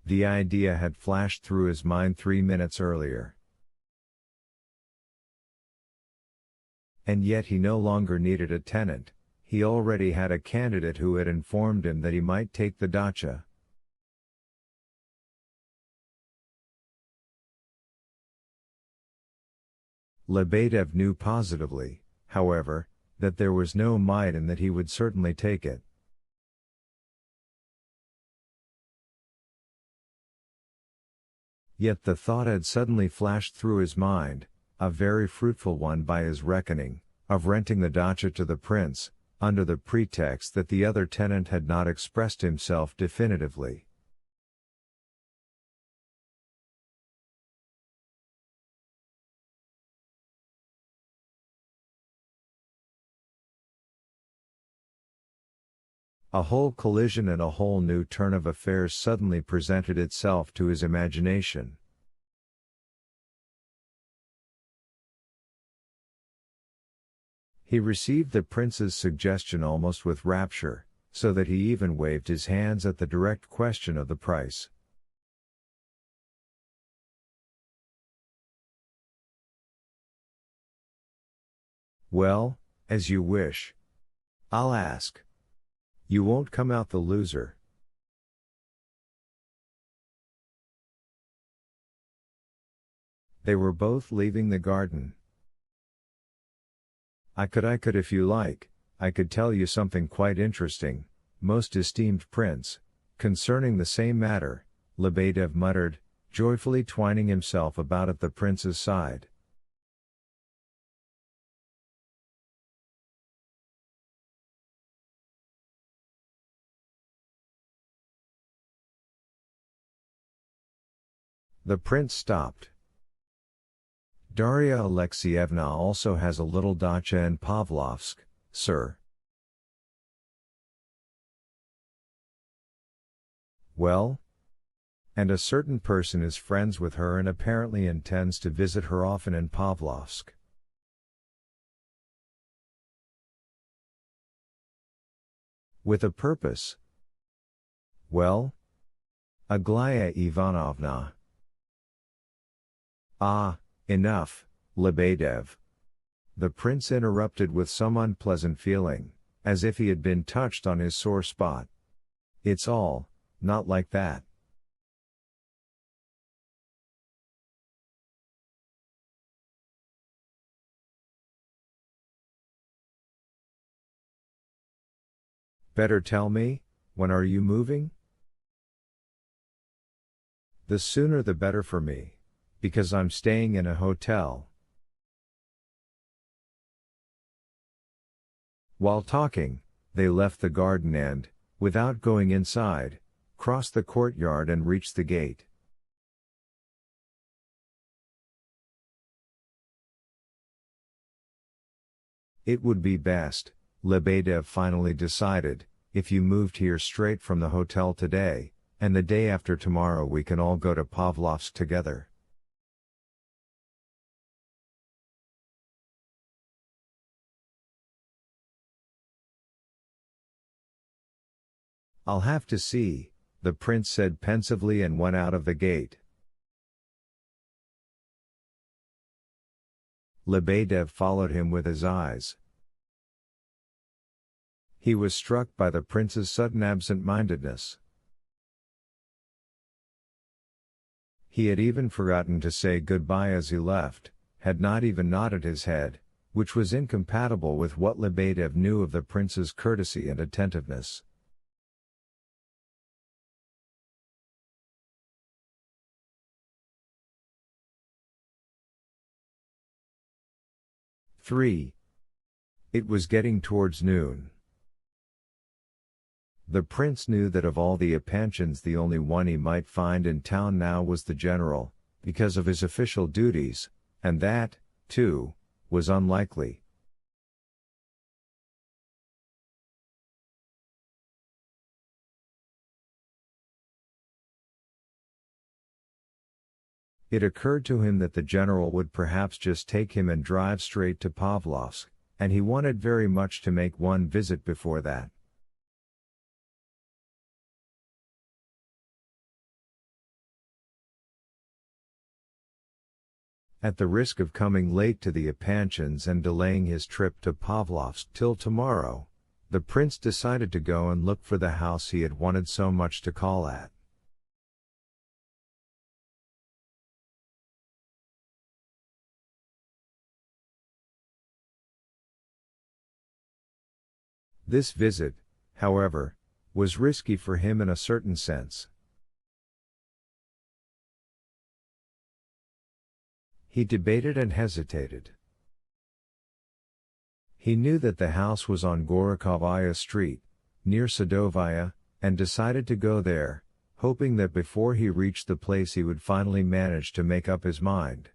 The idea had flashed through his mind 3 minutes earlier. And yet he no longer needed a tenant, he already had a candidate who had informed him that he might take the dacha. Lebedev knew positively, however, that there was no might and that he would certainly take it. Yet the thought had suddenly flashed through his mind, a very fruitful one by his reckoning, of renting the dacha to the prince, under the pretext that the other tenant had not expressed himself definitively. A whole collision and a whole new turn of affairs suddenly presented itself to his imagination. He received the prince's suggestion almost with rapture, so that he even waved his hands at the direct question of the price. "Well, as you wish. I'll ask. You won't come out the loser." They were both leaving the garden. I could if you like, I could tell you something quite interesting, most esteemed prince, concerning the same matter," Lebedev muttered, joyfully twining himself about at the prince's side. The prince stopped. "Daria Alexeyevna also has a little dacha in Pavlovsk, sir." "Well? And a certain person is friends with her and apparently intends to visit her often in Pavlovsk." "With a purpose?" "Well? Aglaya Ivanovna." "Ah, enough, Lebedev." The prince interrupted with some unpleasant feeling, as if he had been touched on his sore spot. "It's all, not like that." "Better tell me, when are you moving?" "The sooner the better for me. Because I'm staying in a hotel." While talking, they left the garden and, without going inside, crossed the courtyard and reached the gate. "It would be best," Lebedev finally decided, "if you moved here straight from the hotel today, and the day after tomorrow we can all go to Pavlovsk together." "I'll have to see," the prince said pensively and went out of the gate. Lebedev followed him with his eyes. He was struck by the prince's sudden absent-mindedness. He had even forgotten to say goodbye as he left, had not even nodded his head, which was incompatible with what Lebedev knew of the prince's courtesy and attentiveness. "3. It was getting towards noon. The prince knew that of all the Epanchins the only one he might find in town now was the general, because of his official duties, and that, too, was unlikely. It occurred to him that the general would perhaps just take him and drive straight to Pavlovsk, and he wanted very much to make one visit before that. At the risk of coming late to the Epanchins and delaying his trip to Pavlovsk till tomorrow, the prince decided to go and look for the house he had wanted so much to call at. This visit, however, was risky for him in a certain sense. He debated and hesitated. He knew that the house was on Gorokovaya Street, near Sadovaya, and decided to go there, hoping that before he reached the place he would finally manage to make up his mind.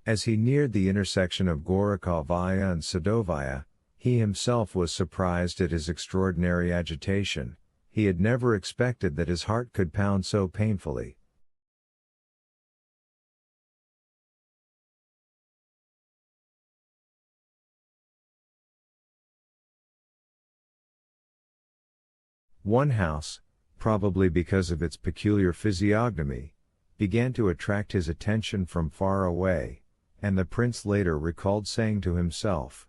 As he neared the intersection of Gorokovaya and Sadovaya, he himself was surprised at his extraordinary agitation. He had never expected that his heart could pound so painfully. One house, probably because of its peculiar physiognomy, began to attract his attention from far away, and the prince later recalled saying to himself,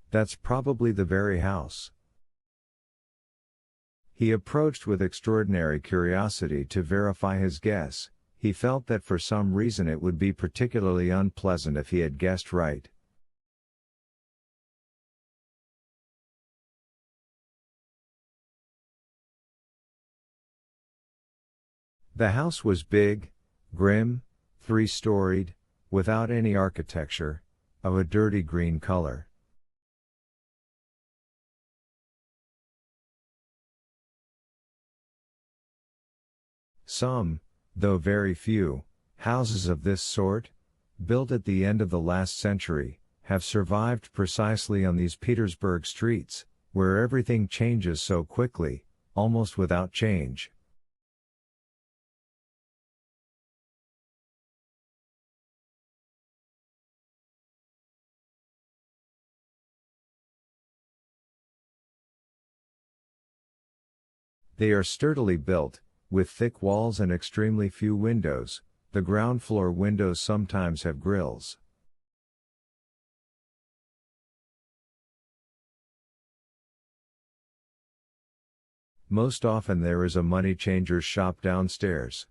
"That's probably the very house." He approached with extraordinary curiosity to verify his guess. He felt that for some reason it would be particularly unpleasant if he had guessed right. The house was big, grim, three-storied, without any architecture, of a dirty green color. Some, though very few, houses of this sort, built at the end of the last century, have survived precisely on these Petersburg streets, where everything changes so quickly, almost without change. They are sturdily built, with thick walls and extremely few windows. The ground floor windows sometimes have grills. Most often there is a money changer's shop downstairs.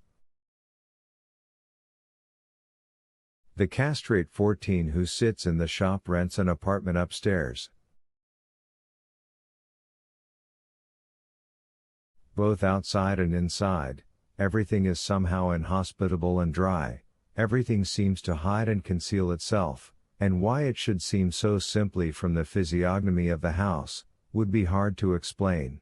The castrate 14 who sits in the shop rents an apartment upstairs. Both outside and inside, everything is somehow inhospitable and dry. Everything seems to hide and conceal itself, and why it should seem so simply from the physiognomy of the house, would be hard to explain.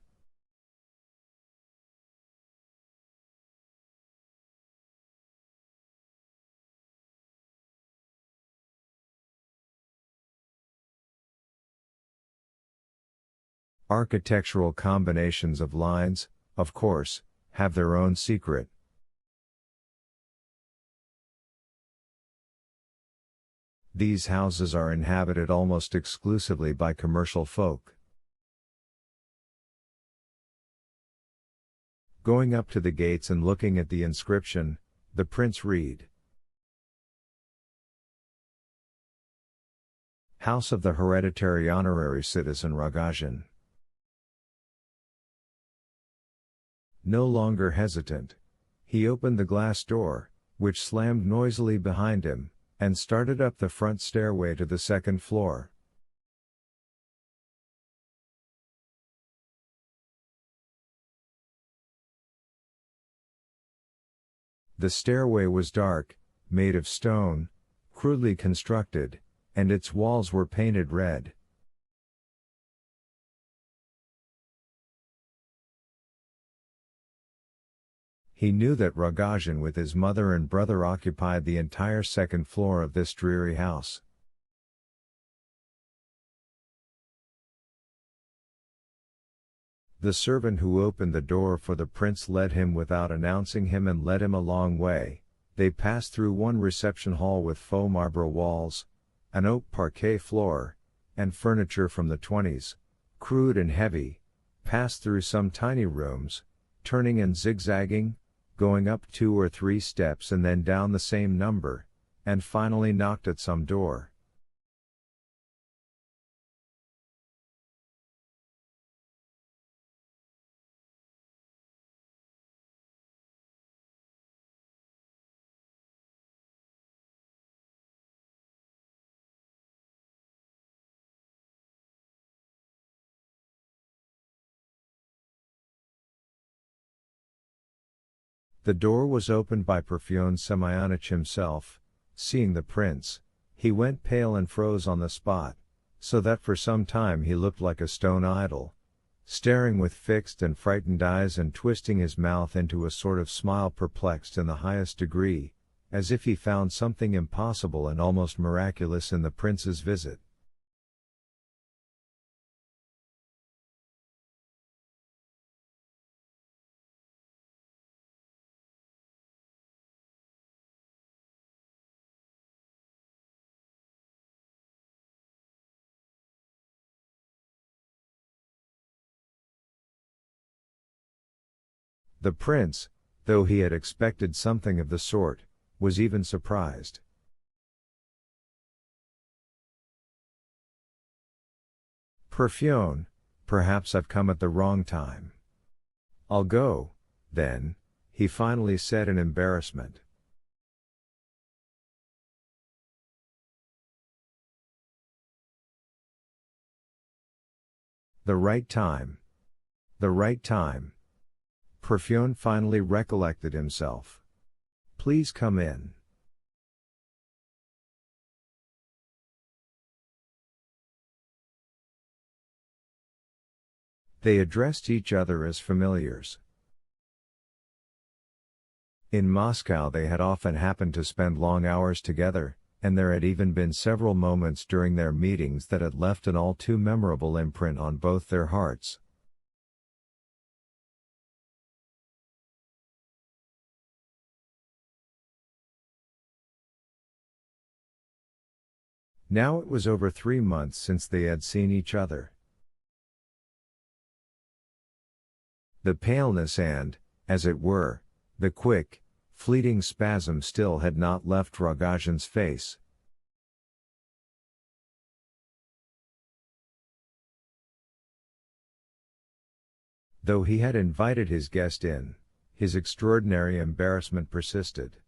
Architectural combinations of lines, of course, have their own secret. These houses are inhabited almost exclusively by commercial folk. Going up to the gates and looking at the inscription, the prince read, "House of the Hereditary Honorary Citizen Rogozhin." No longer hesitant, he opened the glass door, which slammed noisily behind him, and started up the front stairway to the second floor. The stairway was dark, made of stone, crudely constructed, and its walls were painted red. He knew that Rogozhin with his mother and brother occupied the entire second floor of this dreary house. The servant who opened the door for the prince led him without announcing him and led him a long way. They passed through one reception hall with faux marbre walls, an oak parquet floor, and furniture from the 20s, crude and heavy, passed through some tiny rooms, turning and zigzagging, going up 2 or 3 steps and then down the same number, and finally knocked at some door. The door was opened by Parfen Semyonich himself. Seeing the prince, he went pale and froze on the spot, so that for some time he looked like a stone idol, staring with fixed and frightened eyes and twisting his mouth into a sort of smile perplexed in the highest degree, as if he found something impossible and almost miraculous in the prince's visit. The prince, though he had expected something of the sort, was even surprised. Parfen, perhaps I've come at the wrong time. I'll go, then, he finally said in embarrassment. The right time. The right time. Parfen finally recollected himself. Please come in. They addressed each other as familiars. In Moscow they had often happened to spend long hours together, and there had even been several moments during their meetings that had left an all too memorable imprint on both their hearts. Now it was over 3 months since they had seen each other. The paleness and, as it were, the quick, fleeting spasm still had not left Rogojin's face. Though he had invited his guest in, his extraordinary embarrassment persisted.